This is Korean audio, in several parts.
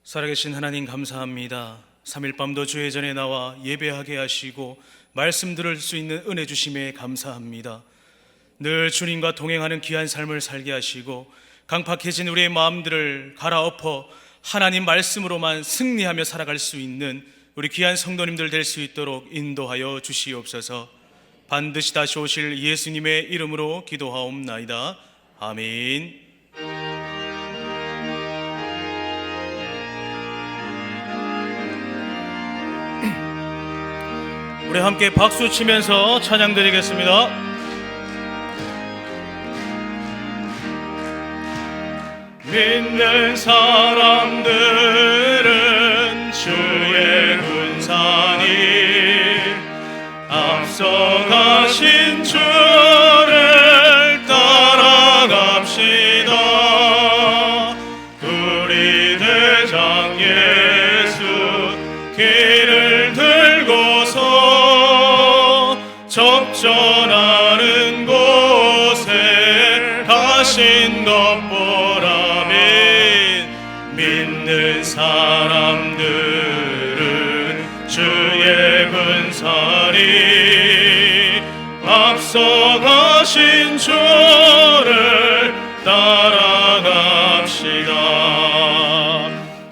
살아계신 하나님 감사합니다. 3일 밤도 주의 전에 나와 예배하게 하시고 말씀 들을 수 있는 은혜 주심에 감사합니다. 늘 주님과 동행하는 귀한 삶을 살게 하시고 강팍해진 우리의 마음들을 갈아엎어 하나님 말씀으로만 승리하며 살아갈 수 있는 우리 귀한 성도님들 될 수 있도록 인도하여 주시옵소서. 반드시 다시 오실 예수님의 이름으로 기도하옵나이다. 아멘. 우리 함께 박수 치면서 찬양 드리겠습니다. 믿는 사람들은 주의 군사니 앞서가신 주를 따라갑시다. 우리 대장 예수 길을 들고서 접전하는 곳에 가신 것 보라. 믿는 사람들은 주의 군사니 앞서가신 주를 따라갑시다.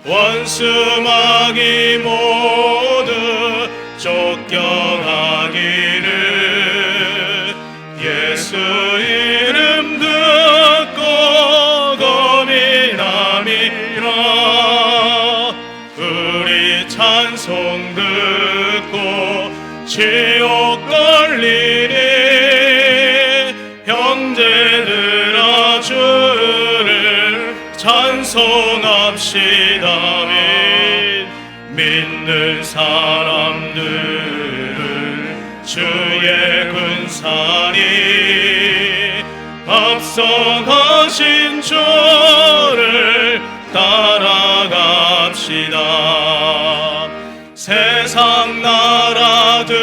원수마귀 모두 쫓겨가기를 예수 이름 듣고 고민함이라. 우리 찬송 듣고 지옥 걸리니 형제들아 주를 찬송합시다. 믿는 사람들은 주의 군사니 앞서가신 주를 따라갑시다. 세상 나라들은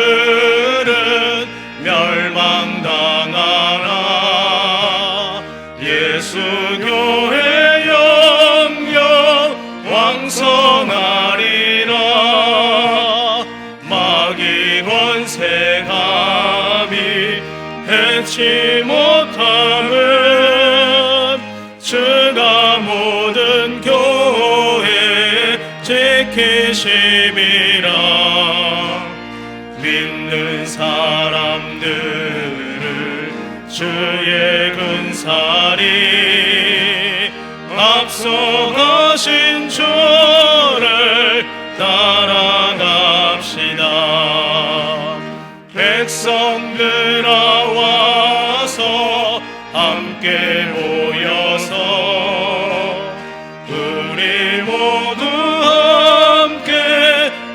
멸망당하나 예수 교회 영영 왕성하리라. 마귀 권세 감히 해치 못함은 주가 모든 교회 지키심이라. 믿는 사람들을 주의 군사니 앞서가신 주를 따라갑시다. 백성들아 와서 함께 모여서 우리 모두 함께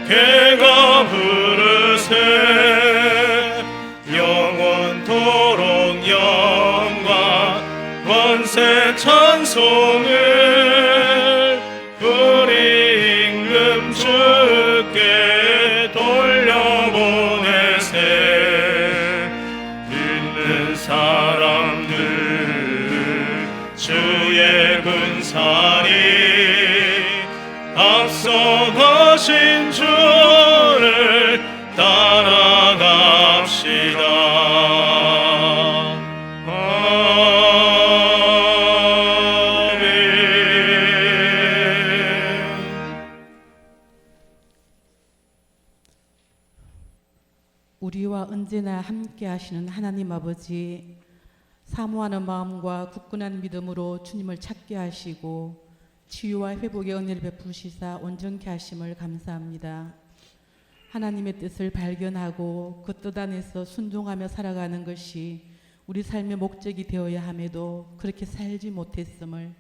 개가 부르세. 영원토록 영광 권세 찬송을 우리 임금 주께 돌려보내세. 믿는 사람들 주의 군사니 앞서가신 주를 따라갑시다. 우리와 언제나 함께 하시는 하나님 아버지, 사모하는 마음과 굳건한 믿음으로 주님을 찾게 하시고 치유와 회복의 은혜를 베푸시사 온전케 하심을 감사합니다. 하나님의 뜻을 발견하고 그 뜻 안에서 순종하며 살아가는 것이 우리 삶의 목적이 되어야 함에도 그렇게 살지 못했음을,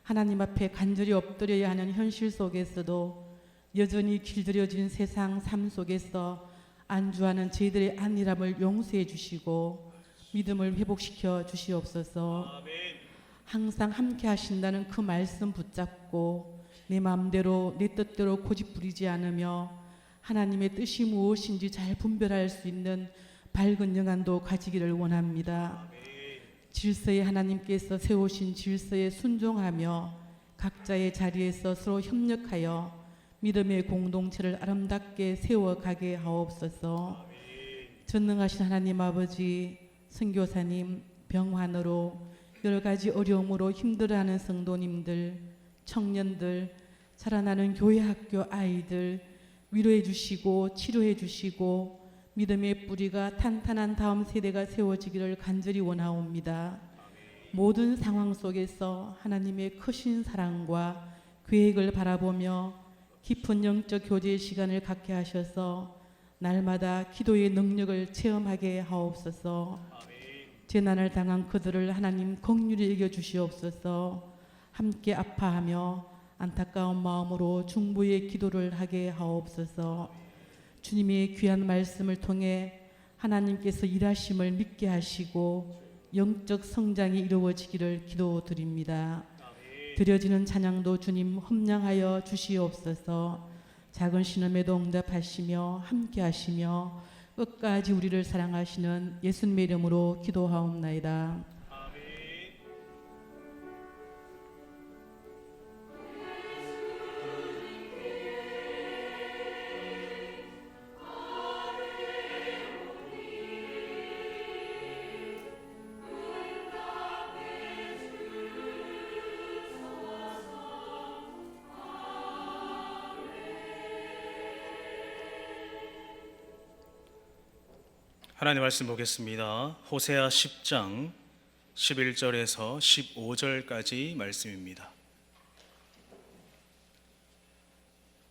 하나님 앞에 간절히 엎드려야 하는 현실 속에서도 여전히 길들여진 세상 삶 속에서 안주하는 저희들의 안일함을 용서해 주시고 믿음을 회복시켜 주시옵소서. 항상 함께 하신다는 그 말씀 붙잡고 내 마음대로 내 뜻대로 고집 부리지 않으며 하나님의 뜻이 무엇인지 잘 분별할 수 있는 밝은 영안도 가지기를 원합니다. 질서에 하나님께서 세우신 질서에 순종하며 각자의 자리에서 서로 협력하여 믿음의 공동체를 아름답게 세워가게 하옵소서. 전능하신 하나님 아버지, 선교사님, 병환으로 여러 가지 어려움으로 힘들어하는 성도님들, 청년들, 자라나는 교회 학교 아이들 위로해 주시고 치료해 주시고 믿음의 뿌리가 탄탄한 다음 세대가 세워지기를 간절히 원하옵니다. 모든 상황 속에서 하나님의 크신 사랑과 계획을 바라보며 깊은 영적 교제의 시간을 갖게 하셔서 날마다 기도의 능력을 체험하게 하옵소서. 재난을 당한 그들을 하나님 긍휼히 여겨 주시옵소서. 함께 아파하며 안타까운 마음으로 중보의 기도를 하게 하옵소서. 주님의 귀한 말씀을 통해 하나님께서 일하심을 믿게 하시고 영적 성장이 이루어지기를 기도드립니다. 드려지는 찬양도 주님 험량하여 주시옵소서. 작은 신음에도 응답하시며 함께 하시며 끝까지 우리를 사랑하시는 예수님의 이름으로 기도하옵나이다. 하나님 말씀 보겠습니다. 호세아 10장 11절에서 15절까지 말씀입니다.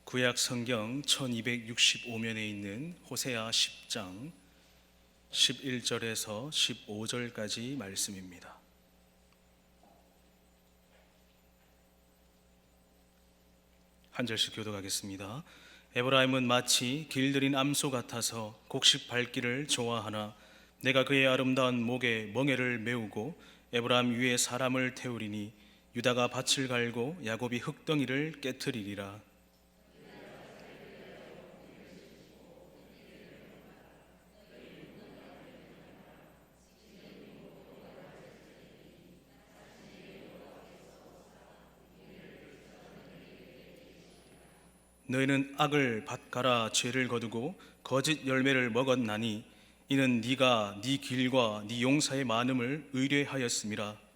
구약 성경 1265면에 있는 호세아 10장 11절에서 15절까지 말씀입니다. 한 절씩 교독하겠습니다. 에브라임은 마치 길들인 암소 같아서 곡식 밟기를 좋아하나 내가 그의 아름다운 목에 멍에를 메우고 에브라임 위에 사람을 태우리니 유다가 밭을 갈고 야곱이 흙덩이를 깨트리리라. 너희는 악을 밭가라 죄를 거두고 거짓 열매를 먹었나니 이는 네가 네 길과 네 용사의 많음을 의뢰하였음이라.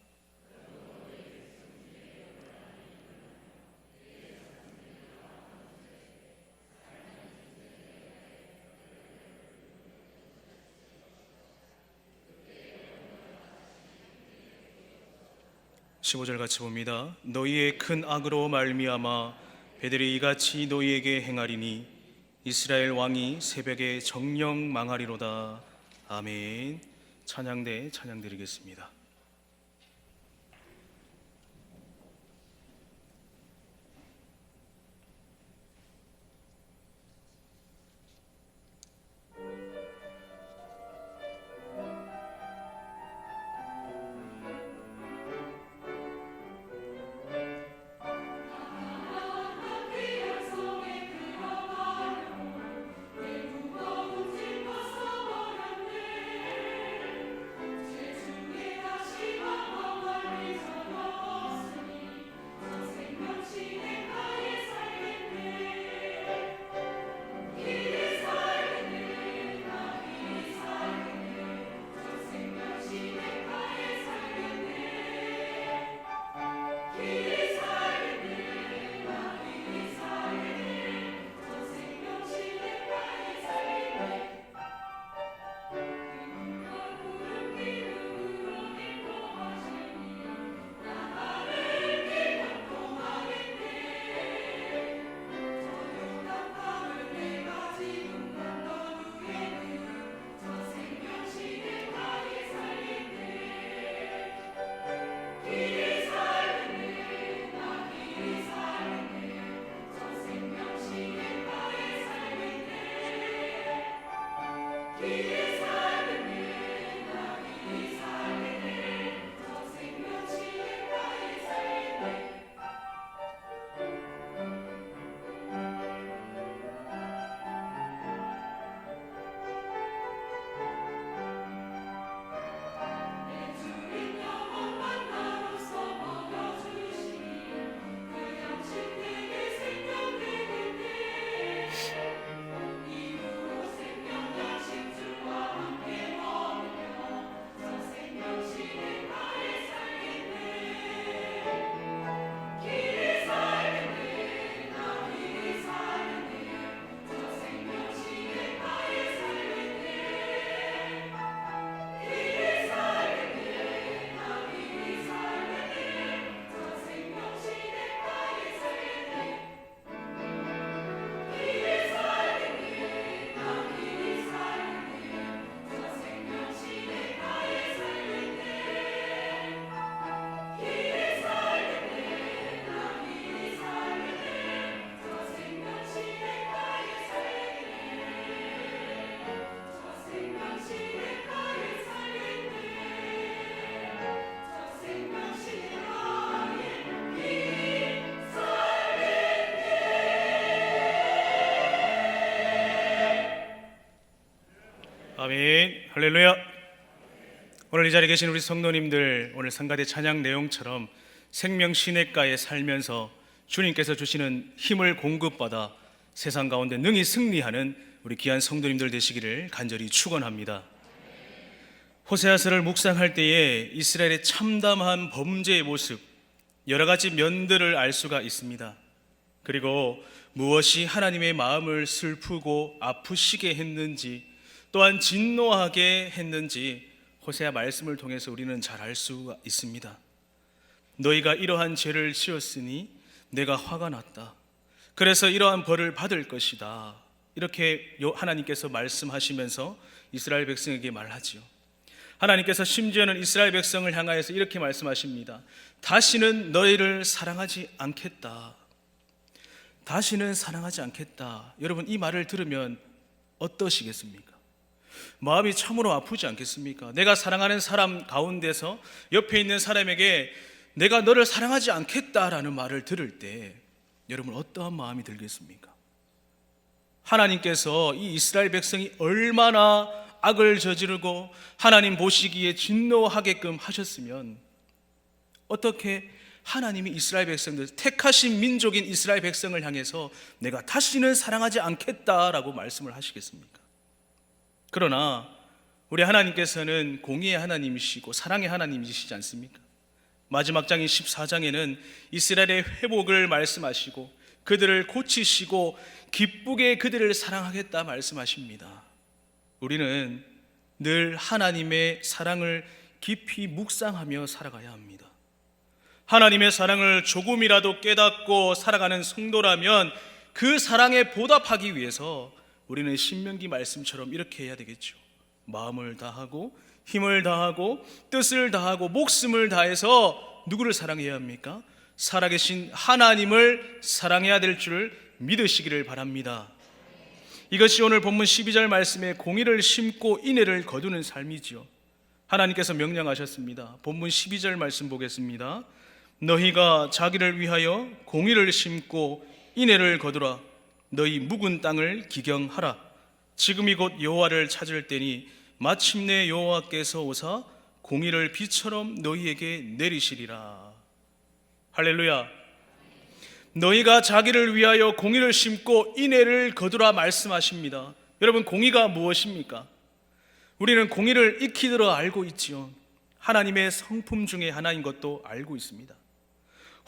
(15절) 같이 봅니다. 너희의 큰 악으로 말미암아 배들이 이같이 너희에게 행하리니 이스라엘 왕이 새벽에 정령 망하리로다. 아멘. 찬양대 찬양드리겠습니다. 아멘. 할렐루야. 오늘 이 자리에 계신 우리 성도님들, 오늘 성가대 찬양 내용처럼 생명 시냇가에 살면서 주님께서 주시는 힘을 공급받아 세상 가운데 능히 승리하는 우리 귀한 성도님들 되시기를 간절히 축원합니다. 호세아서를 묵상할 때에 이스라엘의 참담한 범죄의 모습, 여러 가지 면들을 알 수가 있습니다. 그리고 무엇이 하나님의 마음을 슬프고 아프시게 했는지, 또한 진노하게 했는지 호세아 말씀을 통해서 우리는 잘 알 수가 있습니다. 너희가 이러한 죄를 지었으니 내가 화가 났다. 그래서 이러한 벌을 받을 것이다. 이렇게 하나님께서 말씀하시면서 이스라엘 백성에게 말하지요. 하나님께서 심지어는 이스라엘 백성을 향하여서 이렇게 말씀하십니다. 다시는 너희를 사랑하지 않겠다. 다시는 사랑하지 않겠다. 여러분, 이 말을 들으면 어떠시겠습니까? 마음이 참으로 아프지 않겠습니까? 내가 사랑하는 사람 가운데서 옆에 있는 사람에게 내가 너를 사랑하지 않겠다라는 말을 들을 때 여러분 어떠한 마음이 들겠습니까? 하나님께서 이 이스라엘 백성이 얼마나 악을 저지르고 하나님 보시기에 진노하게끔 하셨으면 어떻게 하나님이 이스라엘 백성들, 택하신 민족인 이스라엘 백성을 향해서 내가 다시는 사랑하지 않겠다라고 말씀을 하시겠습니까? 그러나 우리 하나님께서는 공의의 하나님이시고 사랑의 하나님이시지 않습니까? 마지막 장인 14장에는 이스라엘의 회복을 말씀하시고 그들을 고치시고 기쁘게 그들을 사랑하겠다 말씀하십니다. 우리는 늘 하나님의 사랑을 깊이 묵상하며 살아가야 합니다. 하나님의 사랑을 조금이라도 깨닫고 살아가는 성도라면 그 사랑에 보답하기 위해서 우리는 신명기 말씀처럼 이렇게 해야 되겠죠. 마음을 다하고 힘을 다하고 뜻을 다하고 목숨을 다해서 누구를 사랑해야 합니까? 살아계신 하나님을 사랑해야 될 줄 믿으시기를 바랍니다. 이것이 오늘 본문 12절 말씀에 공의를 심고 인애를 거두는 삶이지요. 하나님께서 명령하셨습니다. 본문 12절 말씀 보겠습니다. 너희가 자기를 위하여 공의를 심고 인애를 거두라. 너희 묵은 땅을 기경하라. 지금이 곧 여호와를 찾을 때니 마침내 여호와께서 오사 공의를 비처럼 너희에게 내리시리라. 할렐루야. 너희가 자기를 위하여 공의를 심고 인애를 거두라 말씀하십니다. 여러분, 공의가 무엇입니까? 우리는 공의를 익히 들어 알고 있지요. 하나님의 성품 중에 하나인 것도 알고 있습니다.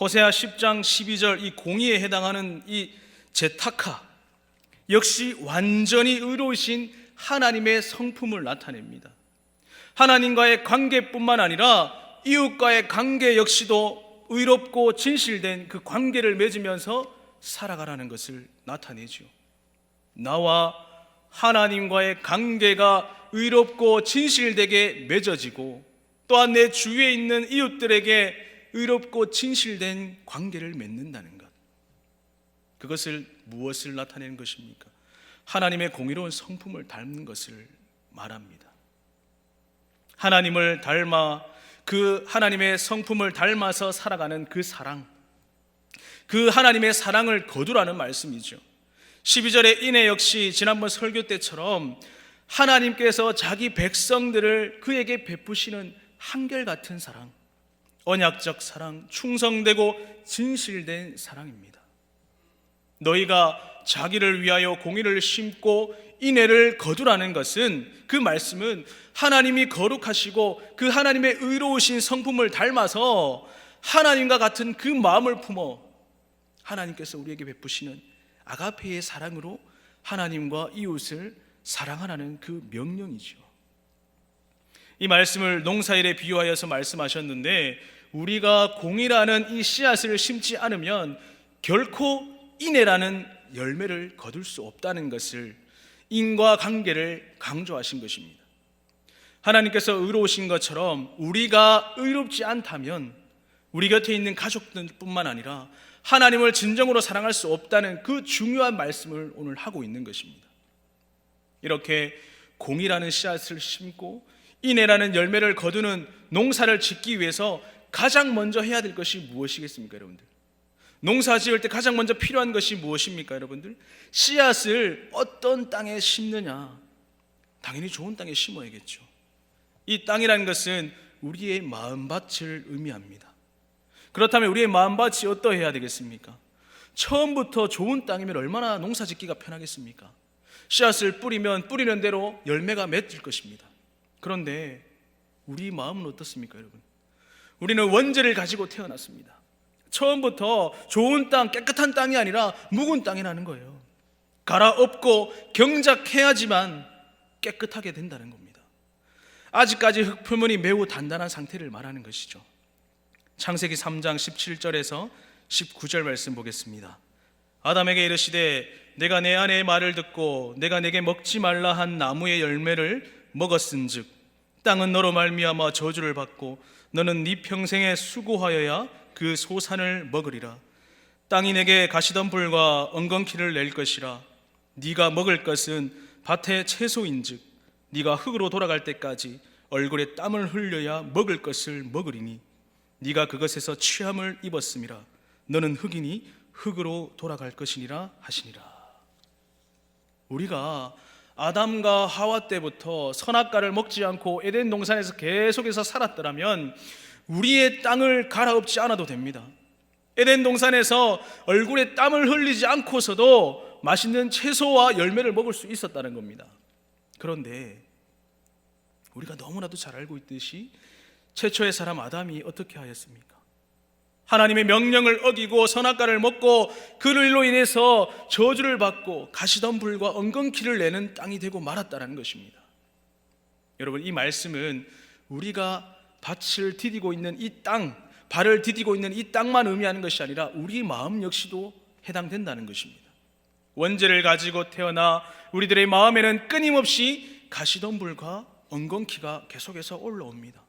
호세아 10장 12절 이 공의에 해당하는 이 제타카 역시 완전히 의로우신 하나님의 성품을 나타냅니다. 하나님과의 관계뿐만 아니라 이웃과의 관계 역시도 의롭고 진실된 그 관계를 맺으면서 살아가라는 것을 나타내죠. 나와 하나님과의 관계가 의롭고 진실되게 맺어지고 또한 내 주위에 있는 이웃들에게 의롭고 진실된 관계를 맺는다는 것, 그것을 무엇을 나타내는 것입니까? 하나님의 공의로운 성품을 닮는 것을 말합니다. 하나님을 닮아 그 하나님의 성품을 닮아서 살아가는 그 사랑, 그 하나님의 사랑을 거두라는 말씀이죠. 12절의 인애 역시 지난번 설교 때처럼 하나님께서 자기 백성들을 그에게 베푸시는 한결같은 사랑, 언약적 사랑, 충성되고 진실된 사랑입니다. 너희가 자기를 위하여 공의를 심고 인애를 거두라는 것은, 그 말씀은 하나님이 거룩하시고 그 하나님의 의로우신 성품을 닮아서 하나님과 같은 그 마음을 품어 하나님께서 우리에게 베푸시는 아가페의 사랑으로 하나님과 이웃을 사랑하라는 그 명령이죠. 이 말씀을 농사일에 비유하여서 말씀하셨는데, 우리가 공의라는 이 씨앗을 심지 않으면 결코 인애라는 열매를 거둘 수 없다는 것을, 인과관계를 강조하신 것입니다. 하나님께서 의로우신 것처럼 우리가 의롭지 않다면 우리 곁에 있는 가족들뿐만 아니라 하나님을 진정으로 사랑할 수 없다는 그 중요한 말씀을 오늘 하고 있는 것입니다. 이렇게 공의라는 씨앗을 심고 인애라는 열매를 거두는 농사를 짓기 위해서 가장 먼저 해야 될 것이 무엇이겠습니까, 여러분들? 농사 지을 때 가장 먼저 필요한 것이 무엇입니까, 여러분들? 씨앗을 어떤 땅에 심느냐, 당연히 좋은 땅에 심어야겠죠. 이 땅이라는 것은 우리의 마음밭을 의미합니다. 그렇다면 우리의 마음밭이 어떠해야 되겠습니까? 처음부터 좋은 땅이면 얼마나 농사짓기가 편하겠습니까? 씨앗을 뿌리면 뿌리는 대로 열매가 맺을 것입니다. 그런데 우리 마음은 어떻습니까, 여러분? 우리는 원죄를 가지고 태어났습니다. 처음부터 좋은 땅, 깨끗한 땅이 아니라 묵은 땅이라는 거예요. 갈아엎고 경작해야지만 깨끗하게 된다는 겁니다. 아직까지 흙표면이 매우 단단한 상태를 말하는 것이죠. 창세기 3장 17절에서 19절 말씀 보겠습니다. 아담에게 이르시되 내가 내 아내의 말을 듣고 내가 내게 먹지 말라 한 나무의 열매를 먹었은즉 땅은 너로 말미암아 저주를 받고 너는 네 평생에 수고하여야 그 소산을 먹으리라. 땅이 내게 가시덤불과 엉겅퀴를 낼 것이라. 네가 먹을 것은 밭의 채소인즉 네가 흙으로 돌아갈 때까지 얼굴에 땀을 흘려야 먹을 것을 먹으리니 네가 그것에서 취함을 입었음이라. 너는 흙이니 흙으로 돌아갈 것이니라 하시니라. 우리가 아담과 하와 때부터 선악과를 먹지 않고 에덴 동산에서 계속해서 살았더라면 우리의 땅을 갈아엎지 않아도 됩니다. 에덴 동산에서 얼굴에 땀을 흘리지 않고서도 맛있는 채소와 열매를 먹을 수 있었다는 겁니다. 그런데 우리가 너무나도 잘 알고 있듯이 최초의 사람 아담이 어떻게 하였습니까? 하나님의 명령을 어기고 선악과를 먹고 그로 인해서 저주를 받고 가시덤불과 엉겅퀴를 내는 땅이 되고 말았다는 것입니다. 여러분, 이 말씀은 우리가 밭을 디디고 있는 이 땅, 발을 디디고 있는 이 땅만 의미하는 것이 아니라 우리 마음 역시도 해당된다는 것입니다. 원죄를 가지고 태어나 우리들의 마음에는 끊임없이 가시덤불과 엉겅퀴가 계속해서 올라옵니다.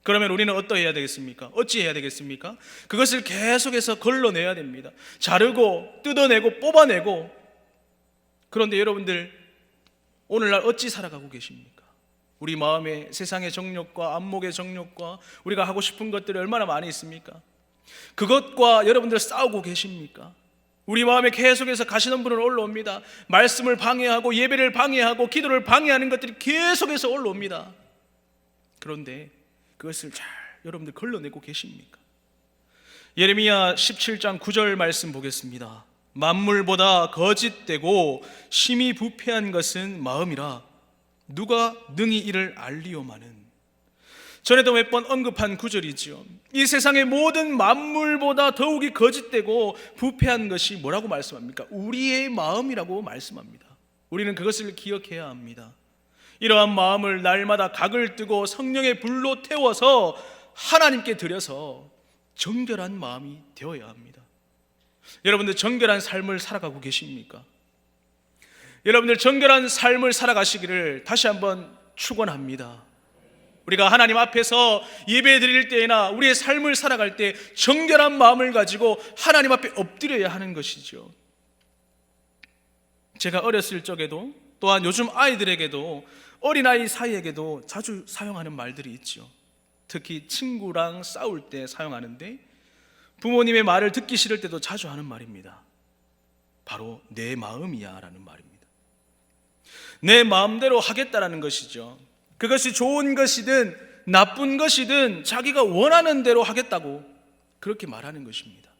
그러면 우리는 어떠해야 되겠습니까? 어찌해야 되겠습니까? 그것을 계속해서 걸러내야 됩니다. 자르고 뜯어내고 뽑아내고. 그런데 여러분들 오늘날 어찌 살아가고 계십니까? 우리 마음에 세상의 정욕과 안목의 정욕과 우리가 하고 싶은 것들이 얼마나 많이 있습니까? 그것과 여러분들 싸우고 계십니까? 우리 마음에 계속해서 가시덤불은 올라옵니다. 말씀을 방해하고 예배를 방해하고 기도를 방해하는 것들이 계속해서 올라옵니다. 그런데 그것을 잘 여러분들 걸러내고 계십니까? 예레미야 17장 9절 말씀 보겠습니다. 만물보다 거짓되고 심히 부패한 것은 마음이라 누가 능히 이를 알리오마는. 전에도 몇 번 언급한 구절이지요. 이 세상의 모든 만물보다 더욱이 거짓되고 부패한 것이 뭐라고 말씀합니까? 우리의 마음이라고 말씀합니다. 우리는 그것을 기억해야 합니다. 이러한 마음을 날마다 각을 뜨고 성령의 불로 태워서 하나님께 드려서 정결한 마음이 되어야 합니다. 여러분들 정결한 삶을 살아가고 계십니까? 여러분들 정결한 삶을 살아가시기를 다시 한번 축원합니다. 우리가 하나님 앞에서 예배 드릴 때나 우리의 삶을 살아갈 때 정결한 마음을 가지고 하나님 앞에 엎드려야 하는 것이죠. 제가 어렸을 적에도 또한 요즘 아이들에게도 어린아이 사이에게도 자주 사용하는 말들이 있죠. 특히 친구랑 싸울 때 사용하는데 부모님의 말을 듣기 싫을 때도 자주 하는 말입니다. 바로 내 마음이야 라는 말입니다. 내 마음대로 하겠다라는 것이죠. 그것이 좋은 것이든 나쁜 것이든 자기가 원하는 대로 하겠다고 그렇게 말하는 것입니다.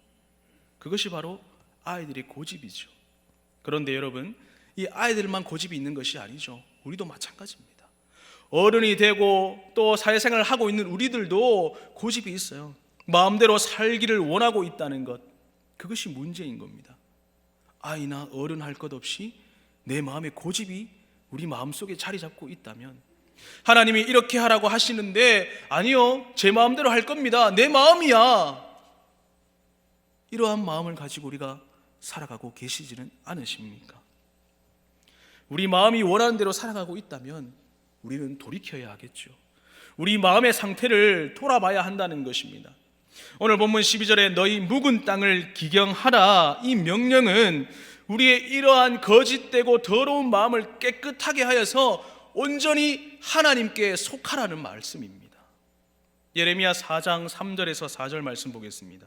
그것이 바로 아이들의 고집이죠. 그런데 여러분, 이 아이들만 고집이 있는 것이 아니죠. 우리도 마찬가지입니다. 어른이 되고 또 사회생활을 하고 있는 우리들도 고집이 있어요. 마음대로 살기를 원하고 있다는 것, 그것이 문제인 겁니다. 아이나 어른 할 것 없이 내 마음의 고집이 우리 마음속에 자리 잡고 있다면 하나님이 이렇게 하라고 하시는데 아니요, 제 마음대로 할 겁니다. 내 마음이야. 이러한 마음을 가지고 우리가 살아가고 계시지는 않으십니까? 우리 마음이 원하는 대로 살아가고 있다면 우리는 돌이켜야 하겠죠. 우리 마음의 상태를 돌아봐야 한다는 것입니다. 오늘 본문 12절에 너희 묵은 땅을 기경하라, 이 명령은 우리의 이러한 거짓되고 더러운 마음을 깨끗하게 하여서 온전히 하나님께 속하라는 말씀입니다. 예레미야 4장 3절에서 4절 말씀 보겠습니다.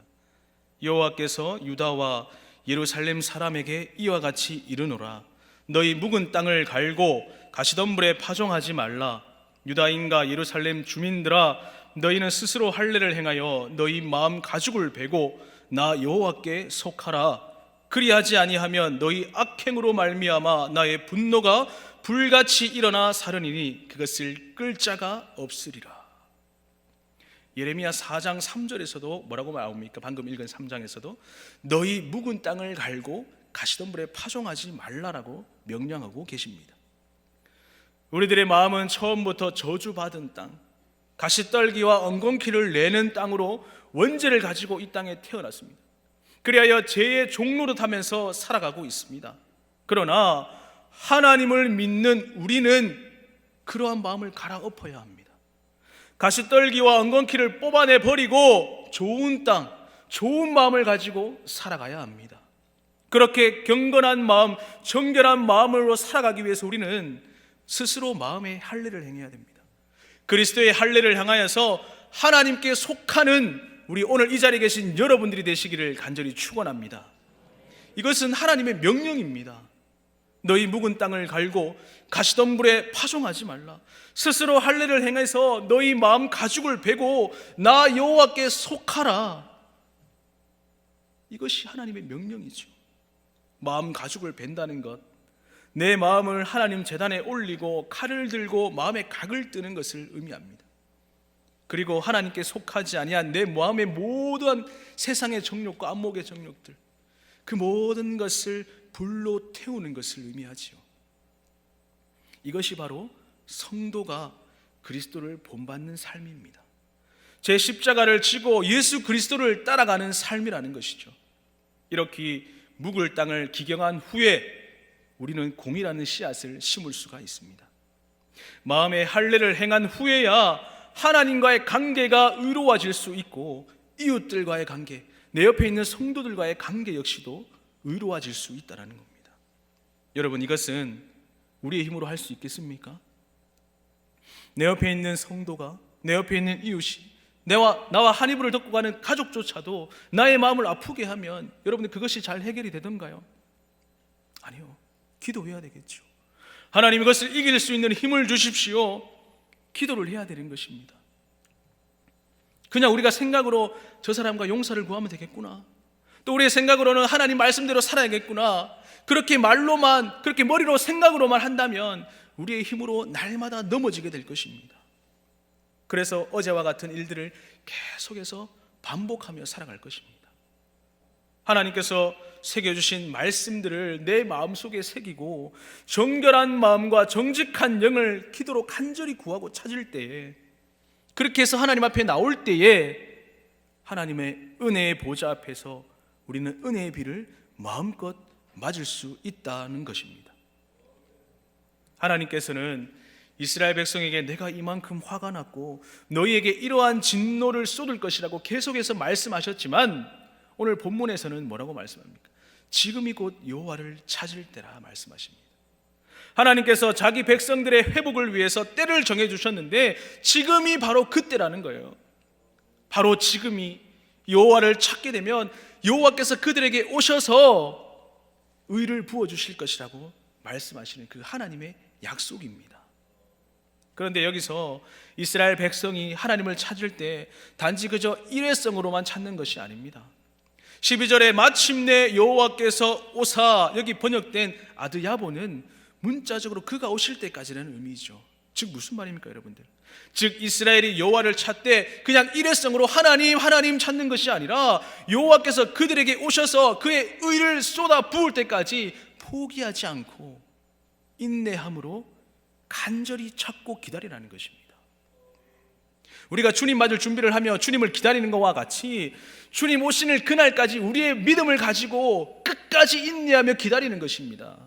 여호와께서 유다와 예루살렘 사람에게 이와 같이 이르노라. 너희 묵은 땅을 갈고 가시덤불에 파종하지 말라. 유다인과 예루살렘 주민들아, 너희는 스스로 할례를 행하여 너희 마음 가죽을 베고 나 여호와께 속하라. 그리하지 아니하면 너희 악행으로 말미암아 나의 분노가 불같이 일어나 사르니니 그것을 끌 자가 없으리라. 예레미야 4장 3절에서도 뭐라고 나옵니까? 방금 읽은 3장에서도 너희 묵은 땅을 갈고 가시덤불에 파종하지 말라라고 명령하고 계십니다. 우리들의 마음은 처음부터 저주받은 땅, 가시떨기와 엉겅퀴를 내는 땅으로 원죄를 가지고 이 땅에 태어났습니다. 그리하여 죄의 종노릇하면서 살아가고 있습니다. 그러나 하나님을 믿는 우리는 그러한 마음을 갈아엎어야 합니다. 가시떨기와 엉겅퀴를 뽑아내 버리고 좋은 땅, 좋은 마음을 가지고 살아가야 합니다. 그렇게 경건한 마음, 정결한 마음으로 살아가기 위해서 우리는 스스로 마음의 할례를 행해야 됩니다. 그리스도의 할례를 향하여서 하나님께 속하는 우리 오늘 이 자리에 계신 여러분들이 되시기를 간절히 축원합니다. 이것은 하나님의 명령입니다. 너희 묵은 땅을 갈고 가시덤불에 파종하지 말라. 스스로 할례를 행해서 너희 마음 가죽을 베고 나 여호와께 속하라. 이것이 하나님의 명령이죠. 마음 가죽을 벤다는 것, 내 마음을 하나님 제단에 올리고 칼을 들고 마음에 각을 뜨는 것을 의미합니다. 그리고 하나님께 속하지 아니한 내 마음의 모든 세상의 정욕과 안목의 정욕들, 그 모든 것을 불로 태우는 것을 의미하지요. 이것이 바로 성도가 그리스도를 본받는 삶입니다. 제 십자가를 지고 예수 그리스도를 따라가는 삶이라는 것이죠. 이렇게 묵을 땅을 기경한 후에 우리는 공이라는 씨앗을 심을 수가 있습니다. 마음의 할례를 행한 후에야 하나님과의 관계가 의로워질 수 있고 이웃들과의 관계, 내 옆에 있는 성도들과의 관계 역시도 의로워질 수 있다는 겁니다. 여러분, 이것은 우리의 힘으로 할 수 있겠습니까? 내 옆에 있는 성도가, 내 옆에 있는 이웃이 나와 한 이불을 덮고 가는 가족조차도 나의 마음을 아프게 하면 여러분들 그것이 잘 해결이 되던가요? 아니요. 기도해야 되겠죠. 하나님 이것을 이길 수 있는 힘을 주십시오. 기도를 해야 되는 것입니다. 그냥 우리가 생각으로 저 사람과 용서를 구하면 되겠구나, 또 우리의 생각으로는 하나님 말씀대로 살아야겠구나, 그렇게 말로만, 그렇게 머리로 생각으로만 한다면 우리의 힘으로 날마다 넘어지게 될 것입니다. 그래서 어제와 같은 일들을 계속해서 반복하며 살아갈 것입니다. 하나님께서 새겨주신 말씀들을 내 마음속에 새기고 정결한 마음과 정직한 영을 기도로 간절히 구하고 찾을 때에, 그렇게 해서 하나님 앞에 나올 때에 하나님의 은혜의 보좌 앞에서 우리는 은혜의 비를 마음껏 맞을 수 있다는 것입니다. 하나님께서는 이스라엘 백성에게 내가 이만큼 화가 났고 너희에게 이러한 진노를 쏟을 것이라고 계속해서 말씀하셨지만 오늘 본문에서는 뭐라고 말씀합니까? 지금이 곧 여호와를 찾을 때라 말씀하십니다. 하나님께서 자기 백성들의 회복을 위해서 때를 정해주셨는데 지금이 바로 그때라는 거예요. 바로 지금이, 여호와를 찾게 되면 여호와께서 그들에게 오셔서 의를 부어주실 것이라고 말씀하시는 그 하나님의 약속입니다. 그런데 여기서 이스라엘 백성이 하나님을 찾을 때 단지 그저 일회성으로만 찾는 것이 아닙니다. 12절에 마침내 여호와께서 오사, 여기 번역된 아드야보는 문자적으로 그가 오실 때까지라는 의미죠. 즉 무슨 말입니까 여러분들? 즉 이스라엘이 여호와를 찾되 그냥 일회성으로 하나님 찾는 것이 아니라 여호와께서 그들에게 오셔서 그의 의를 쏟아 부을 때까지 포기하지 않고 인내함으로 간절히 찾고 기다리라는 것입니다. 우리가 주님 맞을 준비를 하며 주님을 기다리는 것과 같이 주님 오시는 그날까지 우리의 믿음을 가지고 끝까지 인내하며 기다리는 것입니다.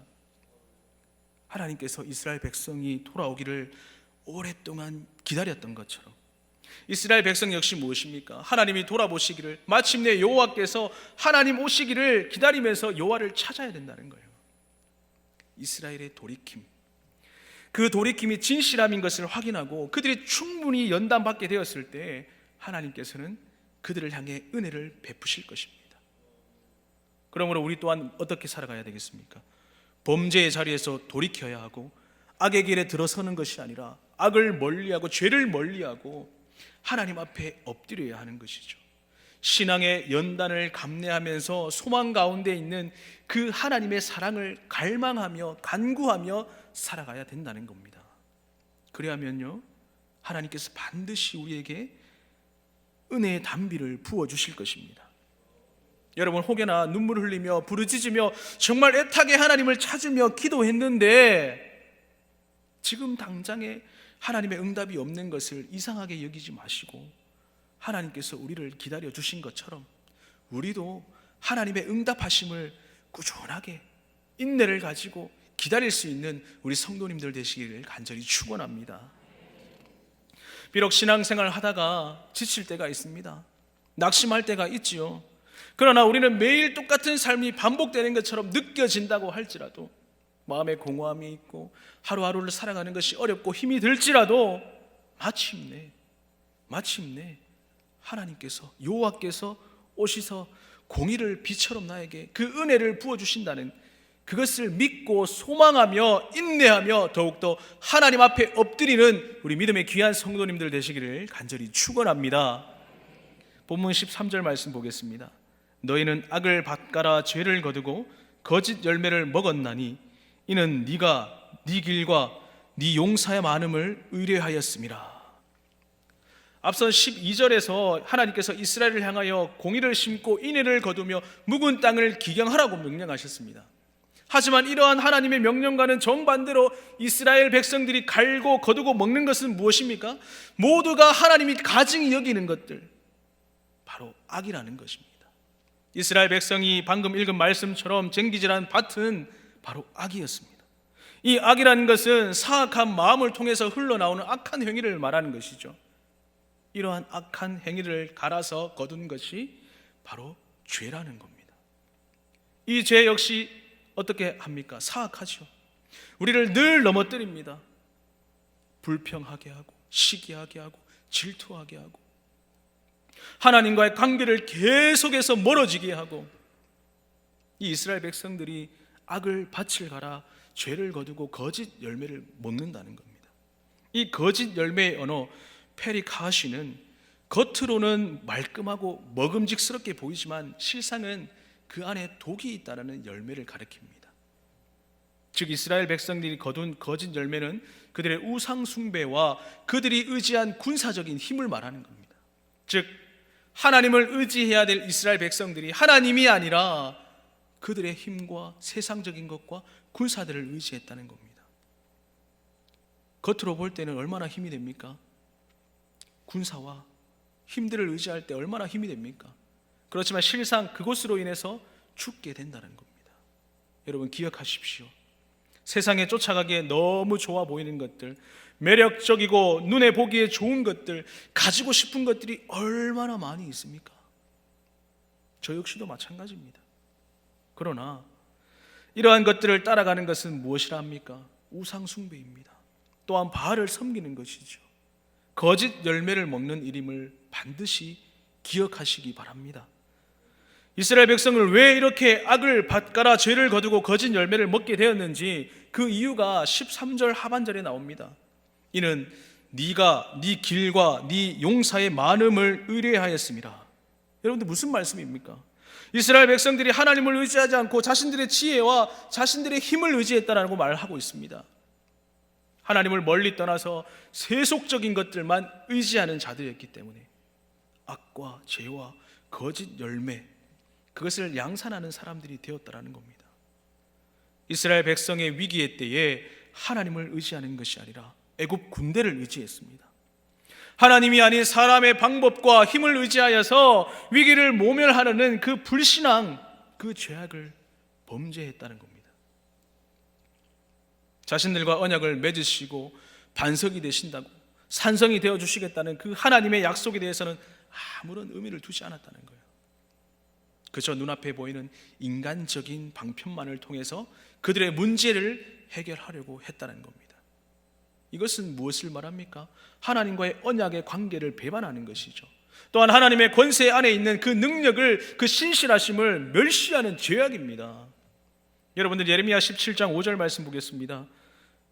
하나님께서 이스라엘 백성이 돌아오기를 오랫동안 기다렸던 것처럼 이스라엘 백성 역시 무엇입니까? 하나님이 돌아보시기를, 마침내 여호와께서 하나님 오시기를 기다리면서 여호와를 찾아야 된다는 거예요. 이스라엘의 돌이킴, 그 돌이킴이 진실함인 것을 확인하고 그들이 충분히 연단받게 되었을 때 하나님께서는 그들을 향해 은혜를 베푸실 것입니다. 그러므로 우리 또한 어떻게 살아가야 되겠습니까? 범죄의 자리에서 돌이켜야 하고 악의 길에 들어서는 것이 아니라 악을 멀리하고 죄를 멀리하고 하나님 앞에 엎드려야 하는 것이죠. 신앙의 연단을 감내하면서 소망 가운데 있는 그 하나님의 사랑을 갈망하며 간구하며 살아가야 된다는 겁니다. 그래야면요, 하나님께서 반드시 우리에게 은혜의 단비를 부어주실 것입니다. 여러분, 혹여나 눈물을 흘리며 부르짖으며 정말 애타게 하나님을 찾으며 기도했는데 지금 당장에 하나님의 응답이 없는 것을 이상하게 여기지 마시고 하나님께서 우리를 기다려 주신 것처럼 우리도 하나님의 응답하심을 꾸준하게 인내를 가지고 기다릴 수 있는 우리 성도님들 되시기를 간절히 축원합니다. 비록 신앙생활 하다가 지칠 때가 있습니다. 낙심할 때가 있지요. 그러나 우리는 매일 똑같은 삶이 반복되는 것처럼 느껴진다고 할지라도, 마음에 공허함이 있고 하루하루를 살아가는 것이 어렵고 힘이 들지라도 마침내 하나님께서, 여호와께서 오셔서 공의를 비처럼 나에게 그 은혜를 부어주신다는 그것을 믿고 소망하며 인내하며 더욱더 하나님 앞에 엎드리는 우리 믿음의 귀한 성도님들 되시기를 간절히 축원합니다. 본문 13절 말씀 보겠습니다. 너희는 악을 밭가라 죄를 거두고 거짓 열매를 먹었나니 이는 네가 네 길과 네 용사의 많음을 의뢰하였음이라. 앞선 12절에서 하나님께서 이스라엘을 향하여 공의를 심고 인애를 거두며 묵은 땅을 기경하라고 명령하셨습니다. 하지만 이러한 하나님의 명령과는 정반대로 이스라엘 백성들이 갈고 거두고 먹는 것은 무엇입니까? 모두가 하나님이 가증히 여기는 것들, 바로 악이라는 것입니다. 이스라엘 백성이 방금 읽은 말씀처럼 쟁기질한 밭은 바로 악이었습니다. 이 악이라는 것은 사악한 마음을 통해서 흘러나오는 악한 행위를 말하는 것이죠. 이러한 악한 행위를 갈아서 거둔 것이 바로 죄라는 겁니다. 이 죄 역시 어떻게 합니까? 사악하죠. 우리를 늘 넘어뜨립니다. 불평하게 하고 시기하게 하고 질투하게 하고 하나님과의 관계를 계속해서 멀어지게 하고, 이 이스라엘 백성들이 악을 밭을 갈아 죄를 거두고 거짓 열매를 먹는다는 겁니다. 이 거짓 열매의 언어 페리카시는 겉으로는 말끔하고 먹음직스럽게 보이지만 실상은 그 안에 독이 있다는 열매를 가리킵니다. 즉 이스라엘 백성들이 거둔 거짓 열매는 그들의 우상 숭배와 그들이 의지한 군사적인 힘을 말하는 겁니다. 즉 하나님을 의지해야 될 이스라엘 백성들이 하나님이 아니라 그들의 힘과 세상적인 것과 군사들을 의지했다는 겁니다. 겉으로 볼 때는 얼마나 힘이 됩니까? 군사와 힘들을 의지할 때 얼마나 힘이 됩니까? 그렇지만 실상 그것으로 인해서 죽게 된다는 겁니다. 여러분 기억하십시오. 세상에 쫓아가기에 너무 좋아 보이는 것들, 매력적이고 눈에 보기에 좋은 것들, 가지고 싶은 것들이 얼마나 많이 있습니까? 저 역시도 마찬가지입니다. 그러나 이러한 것들을 따라가는 것은 무엇이라 합니까? 우상 숭배입니다. 또한 바알을 섬기는 것이죠. 거짓 열매를 먹는 일임을 반드시 기억하시기 바랍니다. 이스라엘 백성을 왜 이렇게 악을 밭가라 죄를 거두고 거짓 열매를 먹게 되었는지 그 이유가 13절 하반절에 나옵니다. 이는 네가 네 길과 네 용사의 많음을 의뢰하였습니다. 여러분들 무슨 말씀입니까? 이스라엘 백성들이 하나님을 의지하지 않고 자신들의 지혜와 자신들의 힘을 의지했다라고 말하고 있습니다. 하나님을 멀리 떠나서 세속적인 것들만 의지하는 자들이었기 때문에 악과 죄와 거짓 열매, 그것을 양산하는 사람들이 되었다라는 겁니다. 이스라엘 백성의 위기의 때에 하나님을 의지하는 것이 아니라 애굽 군대를 의지했습니다. 하나님이 아닌 사람의 방법과 힘을 의지하여서 위기를 모면하려는 그 불신앙, 그 죄악을 범죄했다는 겁니다. 자신들과 언약을 맺으시고 반석이 되신다고, 산성이 되어주시겠다는 그 하나님의 약속에 대해서는 아무런 의미를 두지 않았다는 거예요. 그저 눈앞에 보이는 인간적인 방편만을 통해서 그들의 문제를 해결하려고 했다는 겁니다. 이것은 무엇을 말합니까? 하나님과의 언약의 관계를 배반하는 것이죠. 또한 하나님의 권세 안에 있는 그 능력을, 그 신실하심을 멸시하는 죄악입니다. 여러분들 예레미야 17장 5절 말씀 보겠습니다.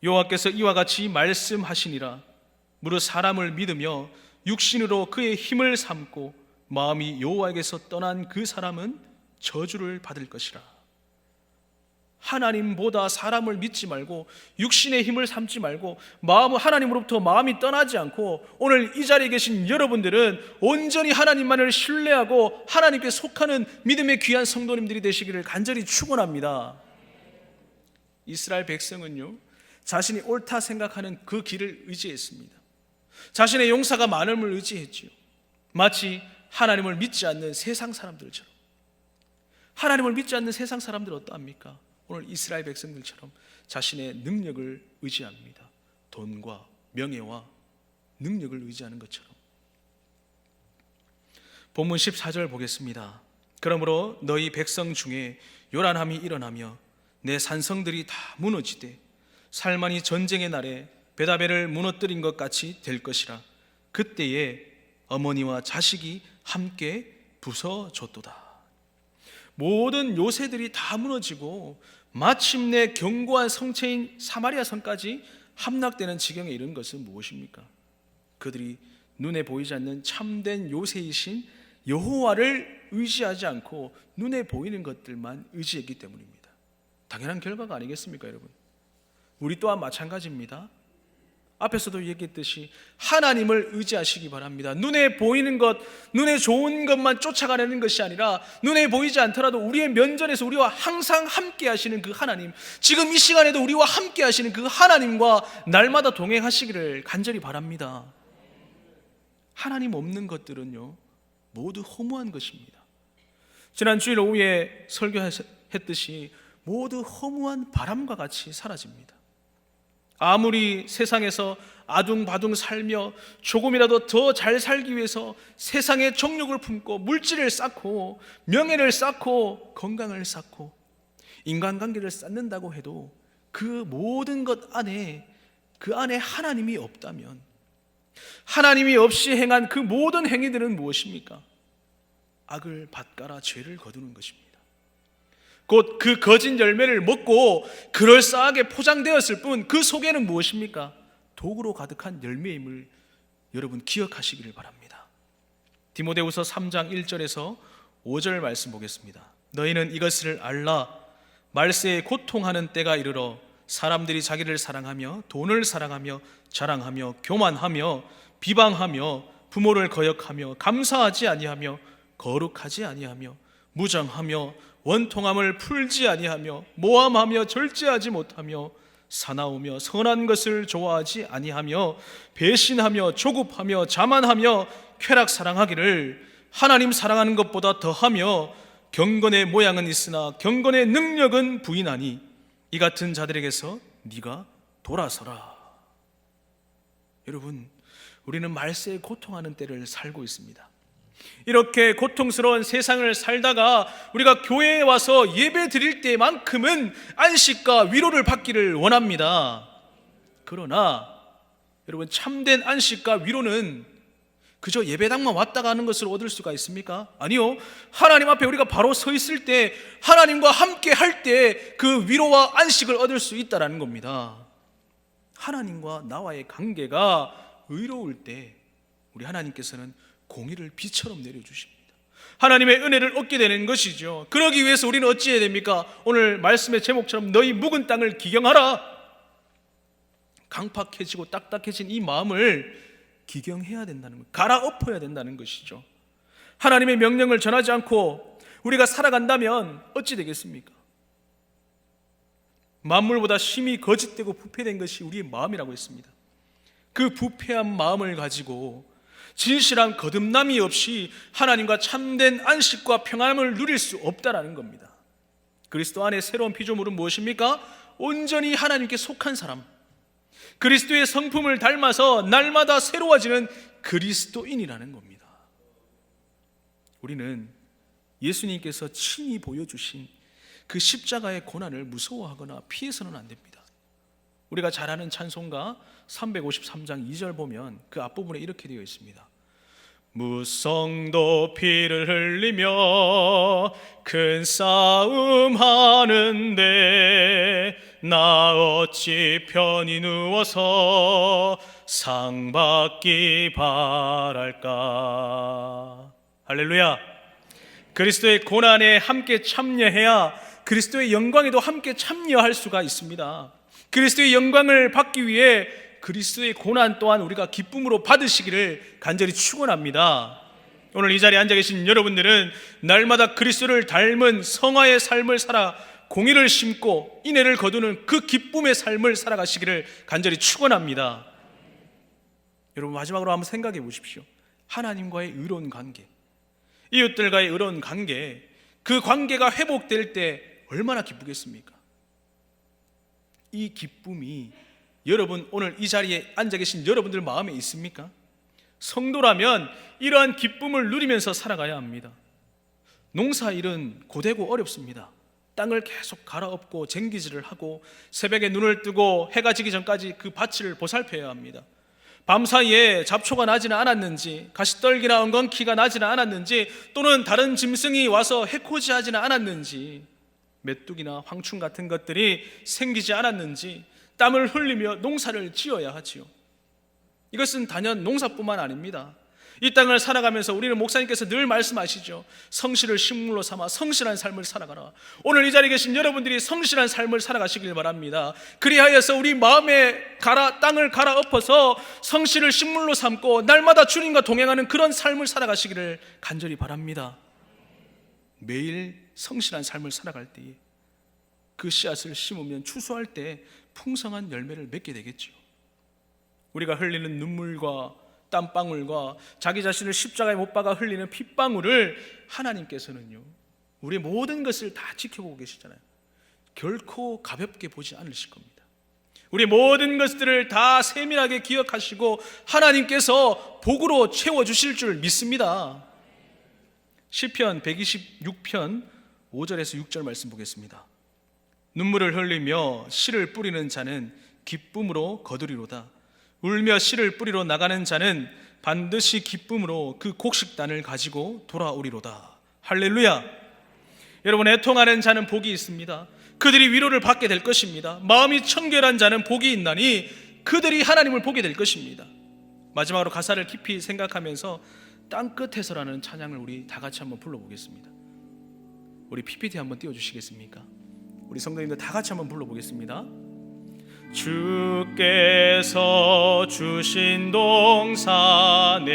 여호와께서 이와 같이 말씀하시니라. 무릇 사람을 믿으며 육신으로 그의 힘을 삼고 마음이 여호와에게서 떠난 그 사람은 저주를 받을 것이라. 하나님보다 사람을 믿지 말고 육신의 힘을 삼지 말고 하나님으로부터 마음이 떠나지 않고 오늘 이 자리에 계신 여러분들은 온전히 하나님만을 신뢰하고 하나님께 속하는 믿음의 귀한 성도님들이 되시기를 간절히 축원합니다. 이스라엘 백성은요, 자신이 옳다 생각하는 그 길을 의지했습니다. 자신의 용사가 많음을 의지했지요. 마치 하나님을 믿지 않는 세상 사람들처럼. 하나님을 믿지 않는 세상 사람들은 어떠합니까? 오늘 이스라엘 백성들처럼 자신의 능력을 의지합니다. 돈과 명예와 능력을 의지하는 것처럼. 본문 14절 보겠습니다. 그러므로 너희 백성 중에 요란함이 일어나며 내 산성들이 다 무너지되 살만이 전쟁의 날에 베다벨을 무너뜨린 것 같이 될 것이라. 그때에 어머니와 자식이 함께 부서졌도다. 모든 요새들이 다 무너지고 마침내 견고한 성체인 사마리아 성까지 함락되는 지경에 이른 것은 무엇입니까? 그들이 눈에 보이지 않는 참된 요새이신 여호와를 의지하지 않고 눈에 보이는 것들만 의지했기 때문입니다. 당연한 결과가 아니겠습니까, 여러분? 우리 또한 마찬가지입니다. 앞에서도 얘기했듯이 하나님을 의지하시기 바랍니다. 눈에 보이는 것, 눈에 좋은 것만 쫓아가려는 것이 아니라 눈에 보이지 않더라도 우리의 면전에서 우리와 항상 함께 하시는 그 하나님, 지금 이 시간에도 우리와 함께 하시는 그 하나님과 날마다 동행하시기를 간절히 바랍니다. 하나님 없는 것들은요, 모두 허무한 것입니다. 지난 주일 오후에 설교했듯이 모두 허무한 바람과 같이 사라집니다. 아무리 세상에서 아둥바둥 살며 조금이라도 더 잘 살기 위해서 세상의 정욕을 품고 물질을 쌓고 명예를 쌓고 건강을 쌓고 인간관계를 쌓는다고 해도 그 모든 것 안에 그 안에 하나님이 없다면, 하나님이 없이 행한 그 모든 행위들은 무엇입니까? 악을 밭갈아 죄를 거두는 것입니다. 곧 그 거짓 열매를 먹고 그럴싸하게 포장되었을 뿐 그 속에는 무엇입니까? 독으로 가득한 열매임을 여러분 기억하시기를 바랍니다. 디모데후서 3장 1절에서 5절 말씀 보겠습니다. 너희는 이것을 알라. 말세에 고통하는 때가 이르러 사람들이 자기를 사랑하며 돈을 사랑하며 자랑하며 교만하며 비방하며 부모를 거역하며 감사하지 아니하며 거룩하지 아니하며 무정하며 원통함을 풀지 아니하며 모함하며 절제하지 못하며 사나우며 선한 것을 좋아하지 아니하며 배신하며 조급하며 자만하며 쾌락 사랑하기를 하나님 사랑하는 것보다 더하며 경건의 모양은 있으나 경건의 능력은 부인하니 이 같은 자들에게서 네가 돌아서라. 여러분, 우리는 말세에 고통하는 때를 살고 있습니다. 이렇게 고통스러운 세상을 살다가 우리가 교회에 와서 예배 드릴 때만큼은 안식과 위로를 받기를 원합니다. 그러나 여러분, 참된 안식과 위로는 그저 예배당만 왔다 가는 것을 얻을 수가 있습니까? 아니요. 하나님 앞에 우리가 바로 서 있을 때, 하나님과 함께 할 때 그 위로와 안식을 얻을 수 있다는 겁니다. 하나님과 나와의 관계가 의로울 때 우리 하나님께서는 공의를 비처럼 내려주십니다. 하나님의 은혜를 얻게 되는 것이죠. 그러기 위해서 우리는 어찌해야 됩니까? 오늘 말씀의 제목처럼 너희 묵은 땅을 기경하라. 강팍해지고 딱딱해진 이 마음을 기경해야 된다는 것, 갈아엎어야 된다는 것이죠. 하나님의 명령을 전하지 않고 우리가 살아간다면 어찌 되겠습니까? 만물보다 심히 거짓되고 부패된 것이 우리의 마음이라고 했습니다. 그 부패한 마음을 가지고 진실한 거듭남이 없이 하나님과 참된 안식과 평안을 누릴 수 없다라는 겁니다. 그리스도 안에 새로운 피조물은 무엇입니까? 온전히 하나님께 속한 사람, 그리스도의 성품을 닮아서 날마다 새로워지는 그리스도인이라는 겁니다. 우리는 예수님께서 친히 보여주신 그 십자가의 고난을 무서워하거나 피해서는 안 됩니다. 우리가 잘 아는 찬송가 353장 2절 보면 그 앞부분에 이렇게 되어 있습니다. 무성도 피를 흘리며 큰 싸움 하는데 나 어찌 편히 누워서 상 받기 바랄까. 할렐루야. 그리스도의 고난에 함께 참여해야 그리스도의 영광에도 함께 참여할 수가 있습니다. 그리스도의 영광을 받기 위해 그리스도의 고난 또한 우리가 기쁨으로 받으시기를 간절히 축원합니다. 오늘 이 자리에 앉아 계신 여러분들은 날마다 그리스도를 닮은 성화의 삶을 살아 공의를 심고 인애를 거두는 그 기쁨의 삶을 살아가시기를 간절히 축원합니다. 여러분, 마지막으로 한번 생각해 보십시오. 하나님과의 의로운 관계, 이웃들과의 의로운 관계, 그 관계가 회복될 때 얼마나 기쁘겠습니까? 이 기쁨이 여러분, 오늘 이 자리에 앉아 계신 여러분들 마음에 있습니까? 성도라면 이러한 기쁨을 누리면서 살아가야 합니다. 농사일은 고되고 어렵습니다. 땅을 계속 갈아엎고 쟁기질을 하고 새벽에 눈을 뜨고 해가 지기 전까지 그 밭을 보살펴야 합니다. 밤사이에 잡초가 나지는 않았는지, 가시떨기나 엉겅퀴가 나지는 않았는지, 또는 다른 짐승이 와서 해코지하지는 않았는지, 메뚜기나 황충 같은 것들이 생기지 않았는지 땀을 흘리며 농사를 지어야 하지요. 이것은 단연 농사뿐만 아닙니다. 이 땅을 살아가면서 우리는 목사님께서 늘 말씀하시죠. 성실을 식물로 삼아 성실한 삶을 살아가라. 오늘 이 자리에 계신 여러분들이 성실한 삶을 살아가시길 바랍니다. 그리하여서 우리 마음에 땅을 갈아엎어서 성실을 식물로 삼고 날마다 주님과 동행하는 그런 삶을 살아가시기를 간절히 바랍니다. 매일 성실한 삶을 살아갈 때에 그 씨앗을 심으면 추수할 때 풍성한 열매를 맺게 되겠죠. 우리가 흘리는 눈물과 땀방울과 자기 자신을 십자가에 못 박아 흘리는 핏방울을 하나님께서는요, 우리 모든 것을 다 지켜보고 계시잖아요. 결코 가볍게 보지 않으실 겁니다. 우리 모든 것들을 다 세밀하게 기억하시고 하나님께서 복으로 채워주실 줄 믿습니다. 시편 126편 5절에서 6절 말씀 보겠습니다. 눈물을 흘리며 씨를 뿌리는 자는 기쁨으로 거두리로다. 울며 씨를 뿌리러 나가는 자는 반드시 기쁨으로 그 곡식단을 가지고 돌아오리로다. 할렐루야. 여러분, 애통하는 자는 복이 있습니다. 그들이 위로를 받게 될 것입니다. 마음이 청결한 자는 복이 있나니 그들이 하나님을 보게 될 것입니다. 마지막으로 가사를 깊이 생각하면서 땅끝에서라는 찬양을 우리 다 같이 한번 불러보겠습니다. 우리 PPT 한번 띄워주시겠습니까? 우리 성도님들 다 같이 한번 불러보겠습니다. 주께서 주신 동산에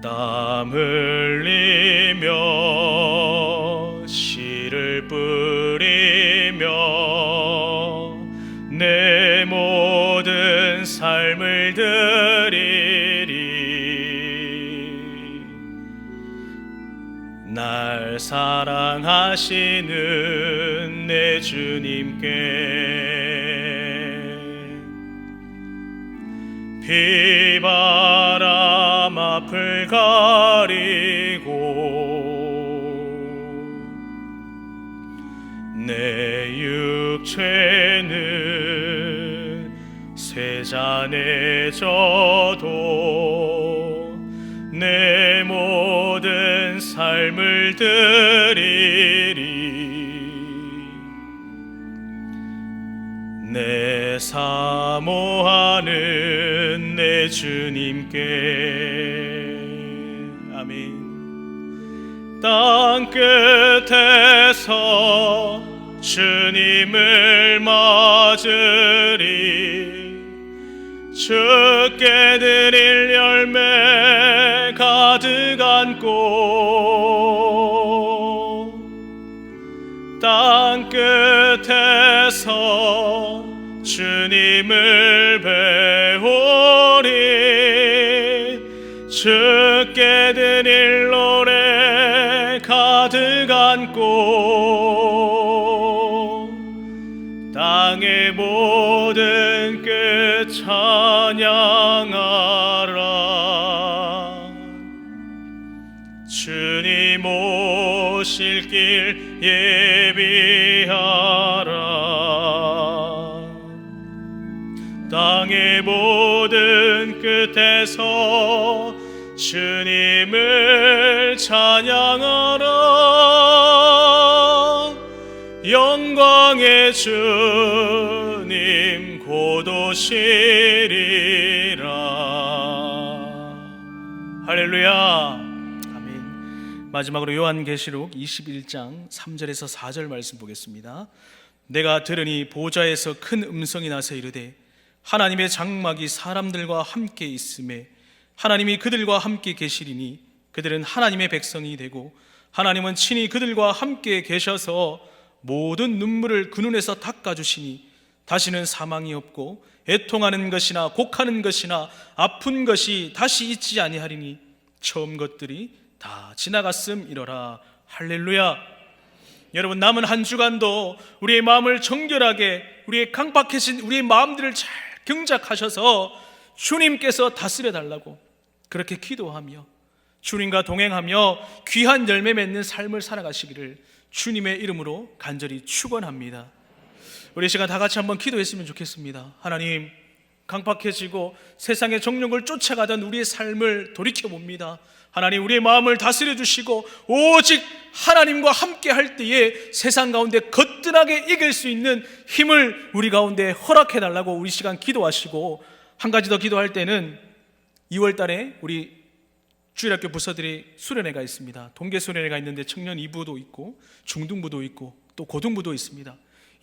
땀 흘리며 씨를 뿌리며 내 모든 삶을 드리리. 날 사랑하시는 내 주님께 비바람 앞을 가리고 내 육체는 쇠잔에 져도 내 모든 삶을 드리리. 내 사모하는 내 주님께. 아멘. 땅 끝에서 주님을 맞으리. 주께 드릴 열매 가득 안고 땅 끝에서 주님을 배우리. 주께 드릴 노래 가득 안고 땅의 모든 끝 찬양하라. 주님 오실 길 예비하라. 땅의 모든 끝에서 주님을 찬양하라. 주님 곧 오시리라. 할렐루야. 아멘. 마지막으로 요한계시록 21장 3절에서 4절 말씀 보겠습니다. 내가 들으니 보좌에서 큰 음성이 나서 이르되 하나님의 장막이 사람들과 함께 있음에 하나님이 그들과 함께 계시리니 그들은 하나님의 백성이 되고 하나님은 친히 그들과 함께 계셔서 모든 눈물을 그 눈에서 닦아주시니 다시는 사망이 없고 애통하는 것이나 곡하는 것이나 아픈 것이 다시 있지 아니하리니 처음 것들이 다 지나갔음이로라. 할렐루야. 여러분, 남은 한 주간도 우리의 마음을 정결하게, 우리의 강박해진 우리의 마음들을 잘 경작하셔서 주님께서 다스려 달라고 그렇게 기도하며 주님과 동행하며 귀한 열매 맺는 삶을 살아가시기를 주님의 이름으로 간절히 축원합니다. 우리 시간 다 같이 한번 기도했으면 좋겠습니다. 하나님, 강박해지고 세상의 정욕을 쫓아가던 우리의 삶을 돌이켜봅니다. 하나님, 우리의 마음을 다스려 주시고 오직 하나님과 함께 할 때에 세상 가운데 거뜬하게 이길 수 있는 힘을 우리 가운데 허락해 달라고 우리 시간 기도하시고, 한 가지 더 기도할 때는 2월 달에 우리 주일학교 부서들이 수련회가 있습니다. 동계 수련회가 있는데 청년 2부도 있고 중등부도 있고 또 고등부도 있습니다.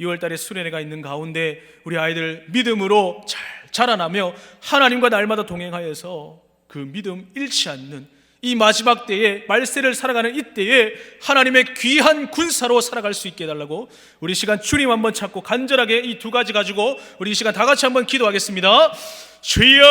2월 달에 수련회가 있는 가운데 우리 아이들 믿음으로 잘 자라나며 하나님과 날마다 동행하여서 그 믿음 잃지 않는 이 마지막 때에, 말세를 살아가는 이때에 하나님의 귀한 군사로 살아갈 수 있게 해달라고 우리 시간 주님 한번 찾고 간절하게 이 두 가지 가지고 우리 시간 다 같이 한번 기도하겠습니다. 주여,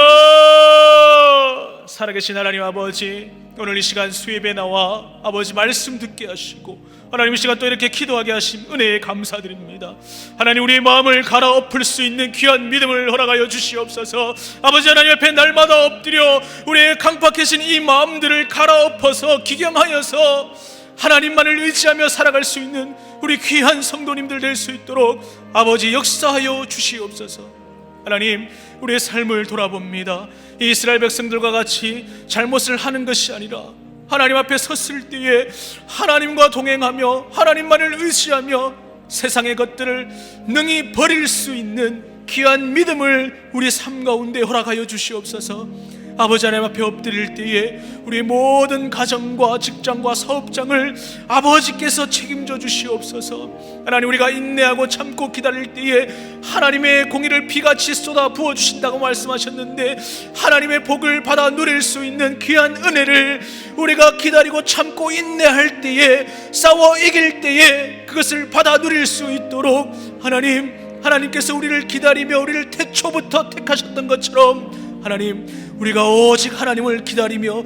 살아계신 하나님 아버지, 오늘 이 시간 수예배 나와 아버지 말씀 듣게 하시고 하나님 이 시간 또 이렇게 기도하게 하심 은혜에 감사드립니다. 하나님, 우리의 마음을 갈아엎을 수 있는 귀한 믿음을 허락하여 주시옵소서. 아버지 하나님 앞에 날마다 엎드려 우리의 강팍해진 이 마음들을 갈아엎어서 기경하여서 하나님만을 의지하며 살아갈 수 있는 우리 귀한 성도님들 될 수 있도록 아버지 역사하여 주시옵소서. 하나님, 우리의 삶을 돌아봅니다. 이스라엘 백성들과 같이 잘못을 하는 것이 아니라 하나님 앞에 섰을 때에 하나님과 동행하며 하나님만을 의지하며 세상의 것들을 능히 버릴 수 있는 귀한 믿음을 우리 삶 가운데 허락하여 주시옵소서. 아버지 하나님 앞에 엎드릴 때에 우리 모든 가정과 직장과 사업장을 아버지께서 책임져 주시옵소서. 하나님, 우리가 인내하고 참고 기다릴 때에 하나님의 공의를 비같이 쏟아 부어주신다고 말씀하셨는데 하나님의 복을 받아 누릴 수 있는 귀한 은혜를 우리가 기다리고 참고 인내할 때에, 싸워 이길 때에 그것을 받아 누릴 수 있도록 하나님께서 우리를 기다리며 우리를 태초부터 택하셨던 것처럼 하나님, 우리가 오직 하나님을 기다리며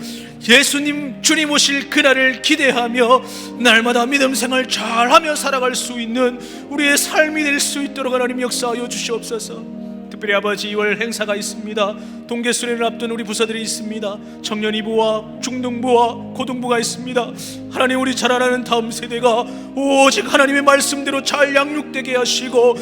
예수님 주님 오실 그날을 기대하며 날마다 믿음 생활 잘하며 살아갈 수 있는 우리의 삶이 될 수 있도록 하나님 역사하여 주시옵소서. 특별히 아버지 2월 행사가 있습니다. 동계 수련을 앞둔 우리 부서들이 있습니다. 청년 2부와 중등부와 고등부가 있습니다. 하나님, 우리 자라나는 다음 세대가 오직 하나님의 말씀대로 잘 양육되게 하시고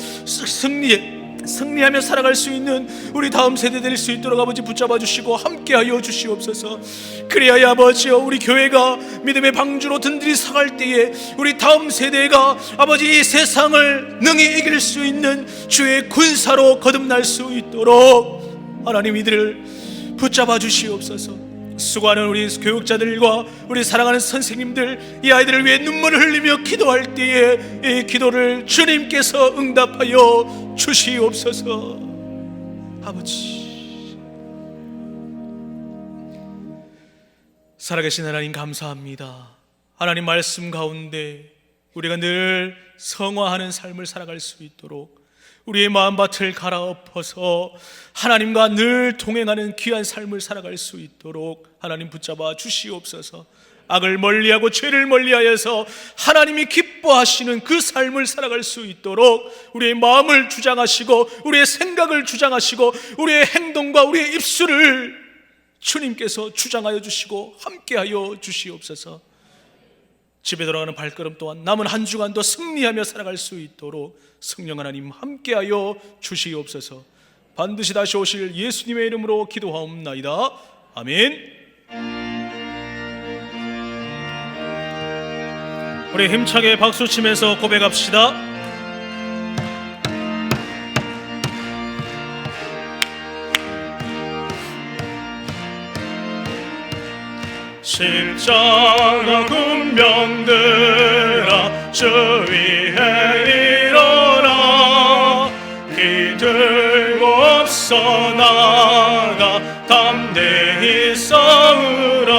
승리하며 살아갈 수 있는 우리 다음 세대 될 수 있도록 아버지 붙잡아 주시고 함께하여 주시옵소서. 그래야 아버지여, 우리 교회가 믿음의 방주로 든든히 서갈 때에 우리 다음 세대가 아버지 이 세상을 능히 이길 수 있는 주의 군사로 거듭날 수 있도록 하나님 이들을 붙잡아 주시옵소서. 수고하는 우리 교육자들과 우리 사랑하는 선생님들, 이 아이들을 위해 눈물을 흘리며 기도할 때에 이 기도를 주님께서 응답하여 주시옵소서. 아버지, 살아계신 하나님 감사합니다. 하나님 말씀 가운데 우리가 늘 성화하는 삶을 살아갈 수 있도록 우리의 마음밭을 갈아엎어서 하나님과 늘 동행하는 귀한 삶을 살아갈 수 있도록 하나님 붙잡아 주시옵소서. 악을 멀리하고 죄를 멀리하여서 하나님이 기뻐하시는 그 삶을 살아갈 수 있도록 우리의 마음을 주장하시고 우리의 생각을 주장하시고 우리의 행동과 우리의 입술을 주님께서 주장하여 주시고 함께하여 주시옵소서. 집에 돌아가는 발걸음 또한 남은 한 주간도 승리하며 살아갈 수 있도록 성령 하나님 함께하여 주시옵소서. 반드시 다시 오실 예수님의 이름으로 기도하옵나이다. 아멘. 우리 힘차게 박수치면서 고백합시다. 십자가 군병들아 주 위에 일어나 기들고 없어 나가 담대히 싸우라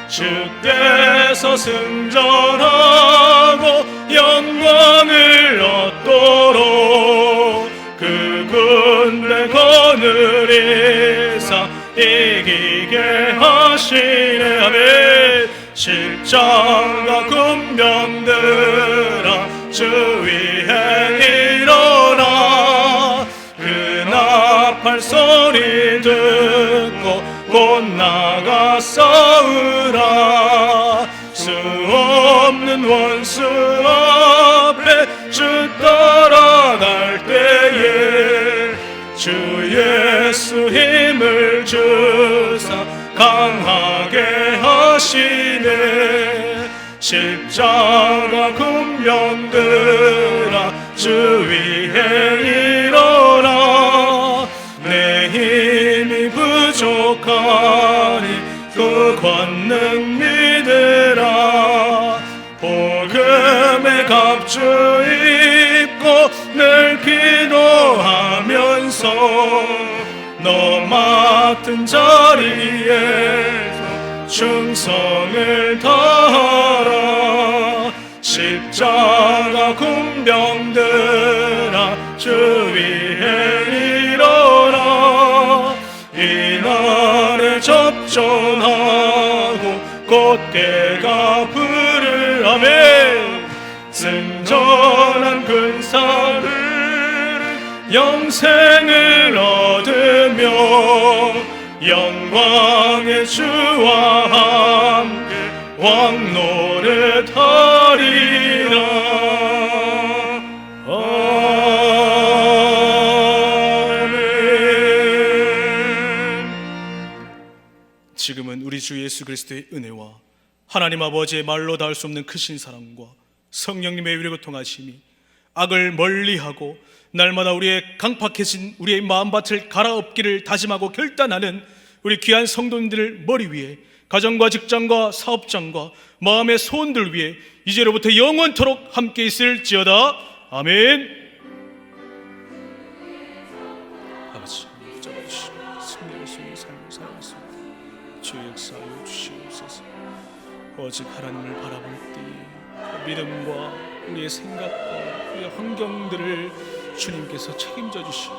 주께서 승전하고 영광을 얻도록 그 군대 거느리사 이기게 하시네. 아멘. 십자가 군병들아 주 위에 일어나 그 나팔 소리 듣고 곧 나가 싸우라 수 없는 원수 앞에 주 따라갈 때에 주 예수 힘을 주사 강하게 하시네. 십자가 군병들아 주 위에 일어나 내 힘이 부족하니 그 권능 믿으라 복음의 갑주 입고 늘 기도하면서 너 맡은 자리에서 충성을 다하라. 십자가 군병들아 주 위에 일어나 이날에 접전하고 곧게가 불을 하매 승전한 군사들 영생을 얻으며 영광의 주와 함께 왕노릇하리라. 아멘. 지금은 우리 주 예수 그리스도의 은혜와 하나님 아버지의 말로 닿을 수 없는 크신 사랑과 성령님의 위로 통하심이 악을 멀리하고 날마다 우리의 강팍해진 우리의 마음밭을 갈아엎기를 다짐하고 결단하는 우리 귀한 성도님들을 머리 위에 가정과 직장과 사업장과 마음의 소원들 위에 이제로부터 영원토록 함께 있을지어다. 아멘. 아버지 붙잡아주시고 승리할 수 있는 삶을 살아가겠습니다. 주의 역사하여 주시옵소서. 오직 하나님을 바라볼 때 믿음과 우리의 생각과 우리의 환경들을 주님께서 책임져 주시고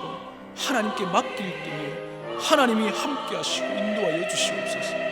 하나님께 맡길 때에 하나님이 함께 하시고 인도하여 주시옵소서.